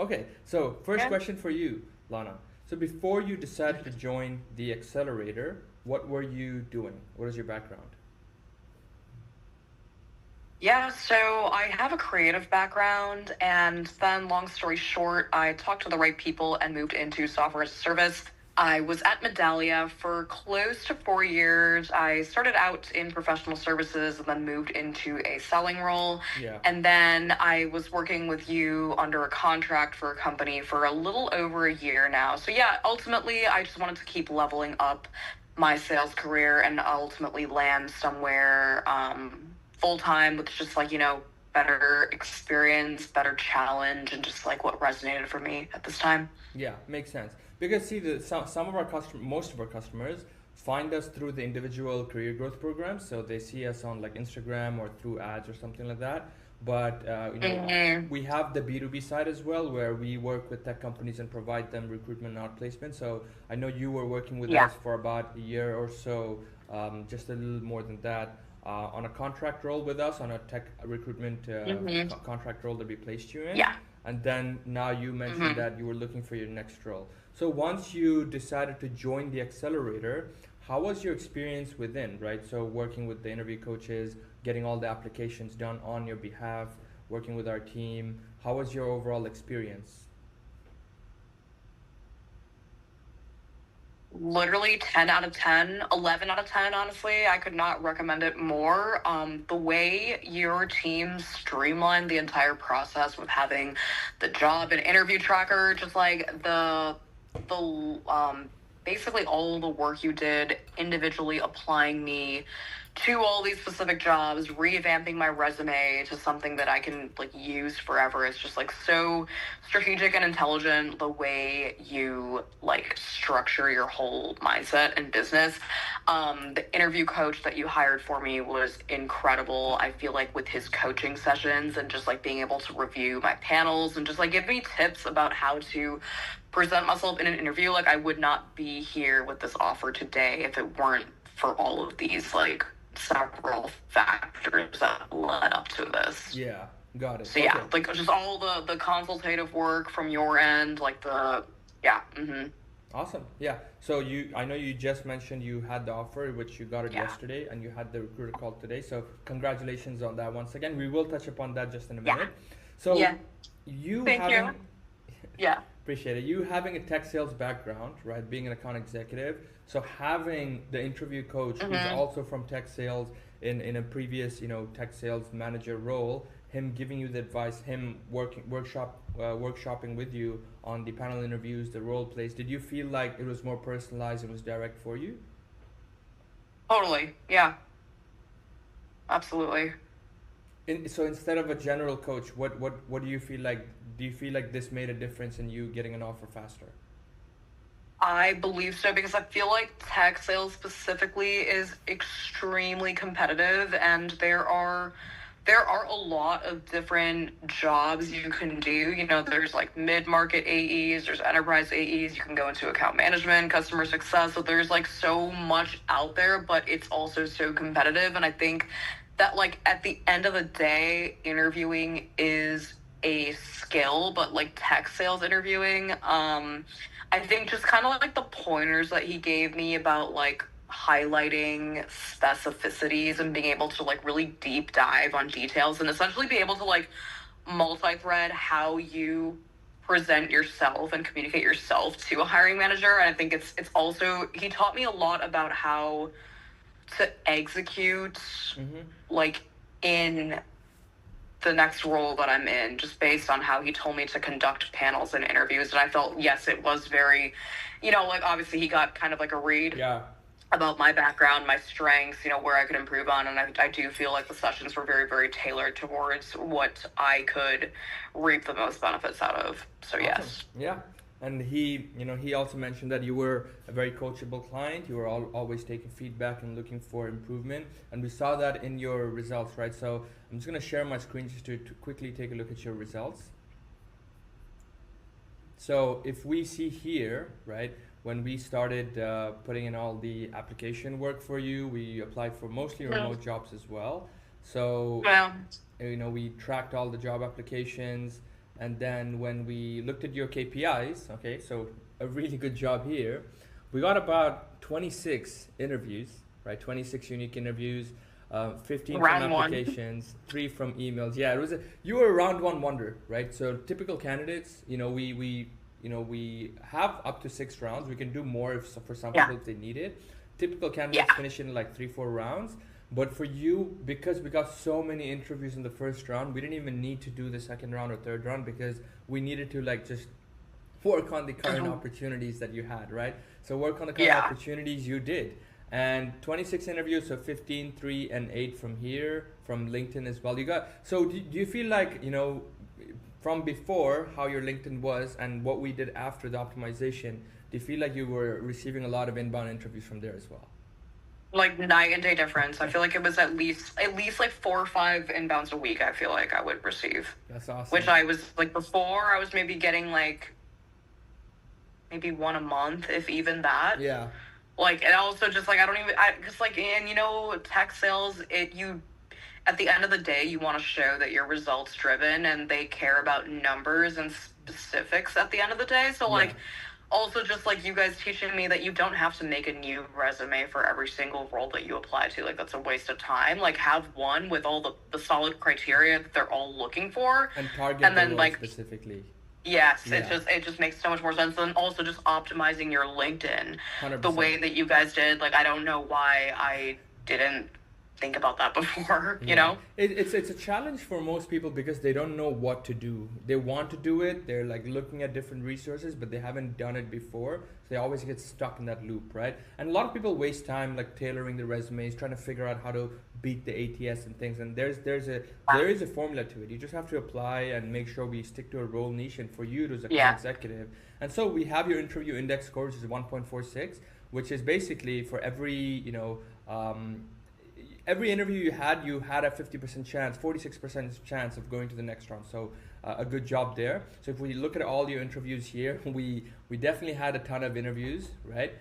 Okay, so first Yeah. question for you, Lana. So before you decided to join the accelerator, what were you doing? What is your background? Yeah, so I have a creative background, and then, long story short, I talked to the right people and moved into software as a service. I was at Medallia for close to 4 years. I started out in professional services and then moved into a selling role. Yeah. And then I was working with you under a contract for a company for a little over a year now. So, yeah, ultimately, I just wanted to keep leveling up my sales career and ultimately land somewhere full time with just better experience, better challenge, and just like what resonated for me at this time. Yeah, makes sense. Because see, some of our customers, most of our customers find us through the individual career growth programs. So they see us on like Instagram or through ads or something like that. But Mm-hmm. we have the B2B side as well, where we work with tech companies and provide them recruitment and outplacement. So I know you were working with Yeah. us for about a year or so, just a little more than that, on a contract role with us, on a tech recruitment Mm-hmm. contract role that we placed you in. Yeah. And then now you mentioned Mm-hmm. that you were looking for your next role. So once you decided to join the accelerator, how was your experience within, right? So working with the interview coaches, getting all the applications done on your behalf, working with our team, how was your overall experience? Literally 10 out of 10, 11 out of 10, honestly. I could not recommend it more. The way your team streamlined the entire process with having the job and interview tracker, just like the basically all the work you did individually applying me to all these specific jobs, revamping my resume to something that I can like use forever. It's just like so strategic and intelligent the way you like structure your whole mindset and business. The interview coach that you hired for me was incredible. I feel like with his coaching sessions and just like being able to review my panels and just like give me tips about how to present myself in an interview, like I would not be here with this offer today if it weren't for all of these like several factors that led up to this. Yeah, got it. So yeah, Okay. like just all the consultative work from your end, like the yeah, mm-hmm, Awesome. Yeah. So I know you just mentioned you had the offer, which you got it yeah, yesterday, and you had the recruiter call today. So congratulations on that once again. We will touch upon that just in a yeah, minute. yeah. So you Thank you. having Yeah. appreciate it. You having a tech sales background, right? Being an account executive. So having the interview coach who's Mm-hmm. also from tech sales in a previous, tech sales manager role, him giving you the advice, him workshopping with you on the panel interviews, the role plays. Did you feel like it was more personalized, it was direct for you? Totally. Yeah. Absolutely. So instead of a general coach, what do you feel like? Do you feel like this made a difference in you getting an offer faster? I believe so because I feel like tech sales specifically is extremely competitive and there are a lot of different jobs you can do. There's like mid-market AEs, there's enterprise AEs, you can go into account management, customer success. So there's like so much out there, but it's also so competitive. And I think that like at the end of the day, interviewing is a skill, but like tech sales interviewing, I think just kind of like the pointers that he gave me about like highlighting specificities and being able to like really deep dive on details and essentially be able to like multi-thread how you present yourself and communicate yourself to a hiring manager. And I think it's also he taught me a lot about how to execute Mm-hmm. like in the next role that I'm in, just based on how he told me to conduct panels and interviews. And I felt, yes, it was very, like obviously he got kind of like a read Yeah. about my background, my strengths, where I could improve on. And I do feel like the sessions were very, very tailored towards what I could reap the most benefits out of. So, Awesome. yes. Yeah. And he also mentioned that you were a very coachable client. You were always taking feedback and looking for improvement. And we saw that in your results, right? So I'm just going to share my screen just to quickly take a look at your results. So if we see here, right, when we started putting in all the application work for you, we applied for mostly Well, remote jobs as well. So well, we tracked all the job applications. And then when we looked at your KPIs, okay, so a really good job here. We got about 26 interviews, right? 26 unique interviews, 15 from Round one. applications, 3 from emails. Yeah, you were a round one wonder, right? So typical candidates, we have up to 6 rounds. We can do more if for some Yeah. people if they need it. Typical Yeah. candidates finish in like 3-4 rounds. But for you, because we got so many interviews in the first round, we didn't even need to do the second round or third round because we needed to like just work on the current Mhm. opportunities that you had, right? So work on the current Yeah. opportunities you did. And 26 interviews, so 15, 3, and 8 from here, from LinkedIn as well. So do you feel like, from before how your LinkedIn was and what we did after the optimization, do you feel like you were receiving a lot of inbound interviews from there as well? Like night and day difference. I feel like it was at least like 4 or 5 inbounds a week. I feel like I would receive, That's awesome. which I was like before. I was maybe getting like maybe one a month, if even that. Yeah. Like, and also just like because like, and tech sales, at the end of the day, you want to show that you're results driven and they care about numbers and specifics at the end of the day. So like, also just like you guys teaching me that you don't have to make a new resume for every single role that you apply to. Like, that's a waste of time. Like, have one with all the solid criteria that they're all looking for. And target And the then, role like, specifically. yes, Yeah. it just makes so much more sense. And also just optimizing your LinkedIn 100%. the way that you guys did. Like, I don't know why I didn't think about that before, you know? It's a challenge for most people because they don't know what to do. They want to do it. They're like looking at different resources, but they haven't done it before. So they always get stuck in that loop, right? And a lot of people waste time like tailoring the resumes, trying to figure out how to beat the ATS and things. And there is a formula to it. You just have to apply and make sure we stick to a role niche. And for you, it was a Yeah. executive. And so we have your interview index score, which is 1.46, which is basically for every interview you had a 50% chance, 46% chance of going to the next round. So a good job there. So if we look at all your interviews here, we definitely had a ton of interviews, right?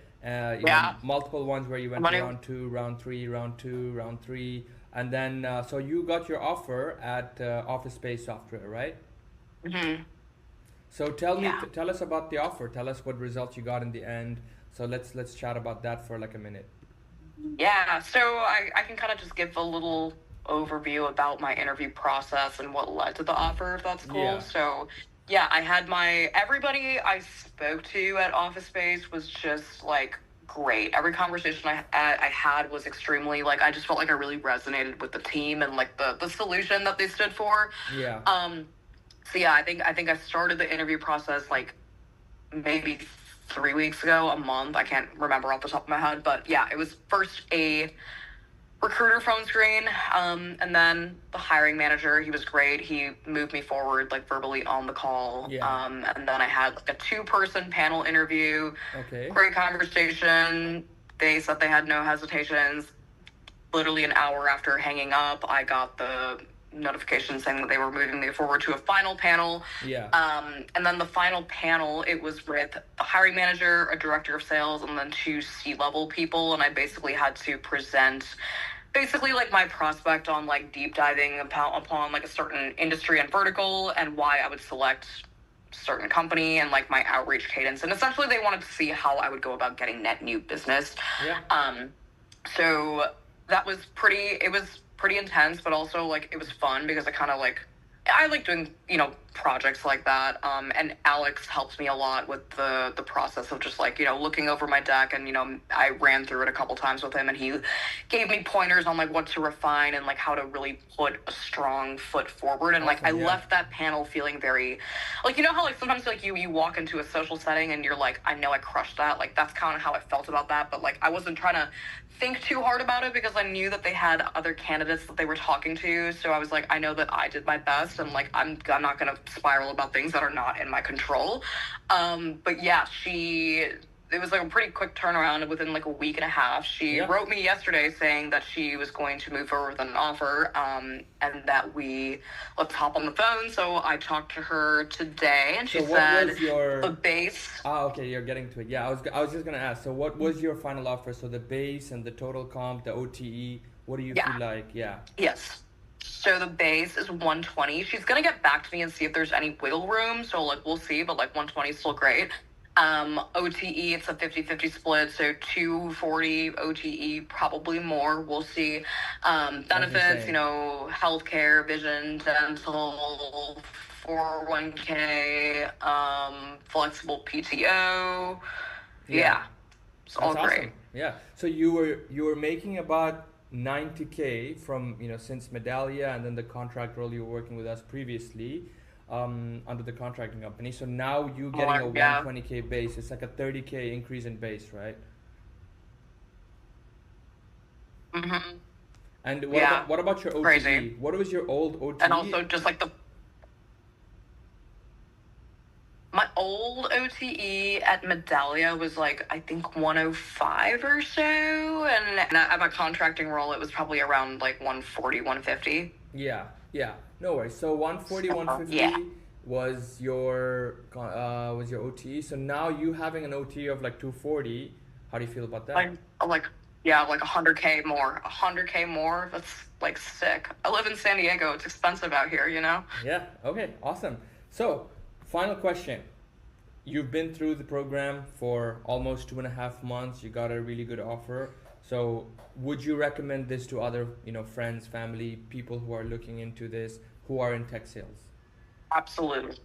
Multiple ones where you went to round 2, round 3, round 2, round 3, and then so you got your offer at Office Space Software, right? Mm-hmm. So tell us about the offer. Tell us what results you got in the end. So let's chat about that for like a minute. Yeah, so I can kind of just give a little overview about my interview process and what led to the offer, if that's cool. Yeah. So, yeah, I had everybody I spoke to at Office Space was just like great. Every conversation I had was extremely like, I just felt like I really resonated with the team and like the solution that they stood for. Yeah. So yeah, I think I started the interview process like maybe 3 weeks ago, a month. I can't remember off the top of my head, but yeah, it was first a recruiter phone screen, and then the hiring manager. He was great. He moved me forward like verbally on the call. Yeah. And then I had like a 2-person panel interview. Okay. Great conversation. They said they had no hesitations. Literally an hour after hanging up, I got the notification saying that they were moving me forward to a final panel. Yeah. And then the final panel, it was with the hiring manager, a director of sales, and then 2 C-level people. And I basically had to present like my prospect on like deep diving upon like a certain industry and vertical and why I would select certain company and like my outreach cadence. And essentially they wanted to see how I would go about getting net new business. Yeah. So that was pretty intense, but also like it was fun because I like doing projects like that. And Alex helped me a lot with the process of just like looking over my deck, and I ran through it a couple times with him, and he gave me pointers on like what to refine and like how to really put a strong foot forward. And like I left that panel feeling very like how like sometimes like you walk into a social setting and you're like, I know I crushed that. Like that's kind of how I felt about that, but like I wasn't trying to think too hard about it because I knew that they had other candidates that they were talking to. So I was like, I know that I did my best, and like I'm not gonna spiral about things that are not in my control. But yeah, it was like a pretty quick turnaround. Within like a week and a half, she wrote me yesterday saying that she was going to move forward with an offer, and that let's hop on the phone. So I talked to her today, and she said the base. Okay, you're getting to it. Yeah, I was just gonna ask. So what was your final offer? So the base and the total comp, the OTE. What do you feel like? Yeah. Yes. So the base is 120. She's gonna get back to me and see if there's any wiggle room. So like we'll see, but like 120 is still great. OTE, it's a 50-50 split, so 240 OTE, probably more. We'll see. That's Benefits, insane. healthcare, vision, dental, 401k, flexible PTO. Yeah. Yeah, it's That's all awesome. great. Yeah. So you were making about 90K from, since Medallia and then the contract role you were working with us previously, under the contracting company. So now you getting a More, yeah. 120K base. It's like a 30K increase in base, right? Hmm. And what Yeah, about what about your crazy. OTE? What was your old And OTE? also just like my old OTE at Medallia was like I think 105 or so, and at my contracting role it was probably around like 140, 150. Yeah, yeah. No worries. So 140, So yeah, 150 was your OTE. So now you having an OTE of like 240. How do you feel about like that? like yeah, like 100K more, 100K more. That's like sick. I live in San Diego. It's expensive out here. Yeah. Okay. Awesome. So, final question. You've been through the program for almost 2.5 months. You got a really good offer. So, would you recommend this to other, friends, family, people who are looking into this, who are in tech sales? Absolutely.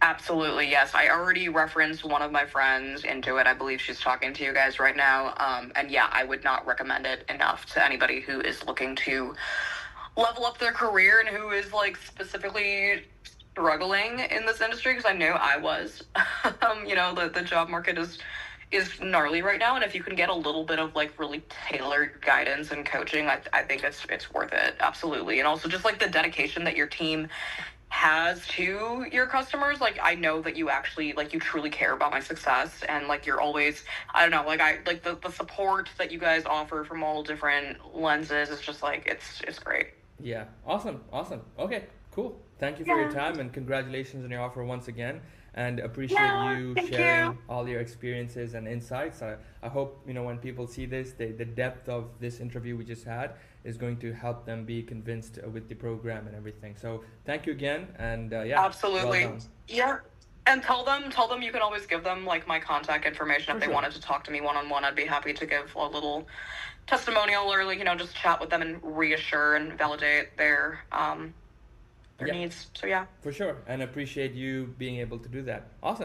Absolutely, yes. I already referenced one of my friends into it. I believe she's talking to you guys right now. And yeah, I would not recommend it enough to anybody who is looking to level up their career and who is like specifically struggling in this industry because I know I was. The job market is gnarly right now, and if you can get a little bit of like really tailored guidance and coaching, I think it's worth it. Absolutely. And also just like the dedication that your team has to your customers. Like I know that you actually like you truly care about my success, and like you're always, I don't know, like I like the support that you guys offer from all different lenses is just like it's great. Yeah, awesome, awesome. Okay, cool. Thank you for your Yeah. time and congratulations on your offer once again. And appreciate Yeah, you thank you. sharing all your experiences and insights. I hope, when people see this, the depth of this interview we just had is going to help them be convinced with the program and everything. So thank you again. And yeah, well Absolutely. done. Yeah. And tell them you can always give them like my contact information For if they sure. wanted to talk to me one on one. I'd be happy to give a little testimonial or like, just chat with them and reassure and validate their Yeah, needs. So yeah. for sure. And appreciate you being able to do that. Awesome.